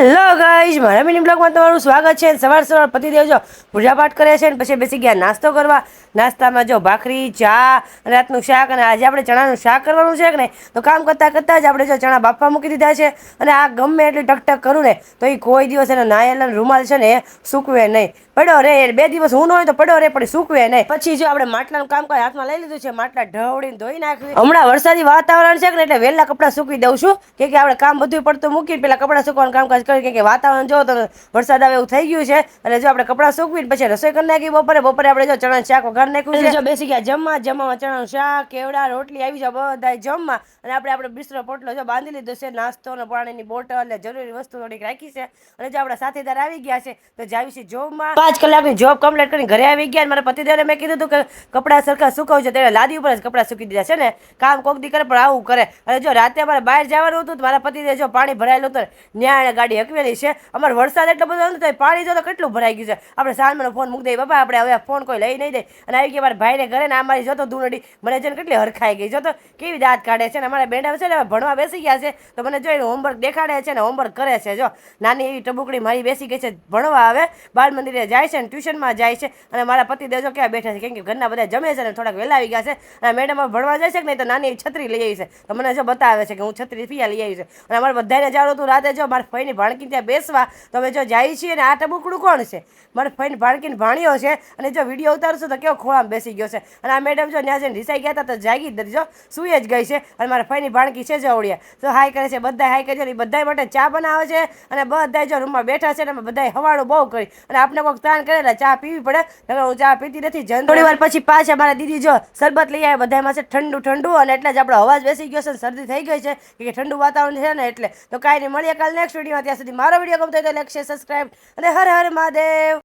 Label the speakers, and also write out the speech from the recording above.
Speaker 1: Hello guys, મારા mini બ્લોગમાં તમારું સ્વાગત છે. સવાર પતિદેવ જો પૂજા પાઠ કરે છે ને પછી બેસી ગયા નાસ્તો કરવા. નાસ્તામાં જો ભાખરી, ચા અને રાતનું શાક. અને આજે આપણે ચણાનું શાક કરવાનું છે કે નહીં, તો કામ કરતાં કરતાં જ આપણે જો ચણા બાફવા મૂકી દીધા છે. અને આ ગમે એટલી ટકટક કરું ને તો એ કોઈ દિવસ એનો નાયેલા રૂમાલ છે ને એ સૂકવે નહીં. પડ્યો રે 2 દિવસ હું ન હોય તો પડ્યો રે, પણ સૂકવે નહીં. પછી જો આપણે માટલાનું કામકાજ હાથમાં લઈ લીધું છે. માટલા ઢવળીને ધોઈ નાખવી. હમણાં વરસાદી વાતાવરણ છે ને એટલે વહેલા કપડાં સૂકવી દઉં છું, કે આપણે કામ બધું પડતું મૂકી પેલા કપડાં સૂકવાનું કામકાજ કરી. કે વાતાવરણ જો તો વરસાદ આવે એવું થઈ ગયું છે. અને જો આપણે કપડાં સૂકવીને પછી રસોઈ કરી નાખી. બપોરે આપણે જો ચણાનું શાક વઘારી નાખ્યું છે. જો બેસી ગયા જમવામાં ચણાનું શાક, કેવડા, રોટલી આવી જાવ બધા જમવા. અને આપણે બિસ્તરો પોટલો જો બાંધી લીધો છે. નાસ્તો અને પાણીની બોટલ અને જરૂરી વસ્તુ થોડીક રાખી છે. અને જો આપણા સાથીદાર આવી ગયા છે તો જાવી છે જોબમાં. 5 કલાકની જોબ કમ્પ્લીટ કરીને ઘરે આવી ગયા. મારા પતિદેવને મેં કીધું હતું કે કપડાં સરખા સુકવજો, તેને લાદી ઉપર જ કપડાં સૂકી દીધા છે ને. કામ કોક દી કરે પણ આવું કરે. અને જો રાતે અમારે બહાર જવાનું હતું તો મારા પતિદેવ જો પાણી ભરાયેલું હતું, ન્યાય ગાડી હકવેલી છે. અમારે વરસાદ એટલો બધો હતો તો પાણી જો તો કેટલું ભરાઈ ગયું છે. આપણે સાંજનો ફોન મૂકી દઈએ, બાપા આપણે હવે ફોન કોઈ લઈ નહીં દે. અને આવી ગયા મારા ભાઈને ઘરે ને અમારી જોતો દૂનડી મને છે ને કેટલી હરખાઈ ગઈ. જોતો કેવી દાંત કાઢે છે ને. અમારા બેન છે ને ભણવા બેસી ગયા છે તો મને જોઈને હોમવર્ક દેખાડે છે ને હોમવર્ક કરે છે. જો નાની એવી ટબુકડી મારી બેસી ગઈ છે ભણવા. આવે બાળ મંદિરે જાય છે ને ટ્યુશનમાં જાય છે. અને મારા પતિદેવ જો ક્યાં બેઠા છે, કેમ કે ઘરના બધા જમે છે ને થોડાક વહેલા આવી ગયા છે. અને મેડમ ભણવા જાય છે કે નહીં તો નાની એવી છત્રી લઈ આવી છે. તો મને જો બતાવે છે કે હું છત્રી ફિયા લઈ આવી છે. અને અમારે બધાને જાણું હતું રાતે જો મારા ફઈની ભાણકી ત્યાં બેસવા. તો અમે જો જાય છીએ ને આ ટબુકડું કોણ છે? મારા ફઈની ભાણકીને ભાણ્યો છે. અને જો વિડીયો ઉતારશું તો કેવો ખોળામાં બેસી ગયો છે. અને આ મેડમ જો ત્યાં જઈને રિસાઈ ગયા હતા તો જાગી જ જો સુઈ જ ગઈ છે. અને મારા ફઈની ભાણકી છે જવડિયા તો હાઈ કરે છે. બધા હાઈ કરે છે. બધા માટે ચા બનાવે છે. અને બધા જો રૂમમાં બેઠા છે ને અમે બધા હવાડું બહુ કરી. અને આપણે કોઈક તાણ કરેલા ચા પીવી પડે. હું ચા પીતી નથી. થોડી વાર પછી પાછા મારા દીદી જો શરબત લઈ આવે બધામાં છે ઠંડુ ઠંડુ. અને એટલે જ આપણો અવાજ બેસી ગયો છે, શરદી થઈ ગઈ છે કે ઠંડુ વાતાવરણ છે ને એટલે. તો કાંઈ નહીં, મળીએ કાલે નેક્સ્ટ વિડીયોમાં. ત્યાં સુધી મારો વિડીયો ગમતો હોય તો લાઈક, શેર, સબસ્ક્રાઈબ અને હર હર મહાદેવ.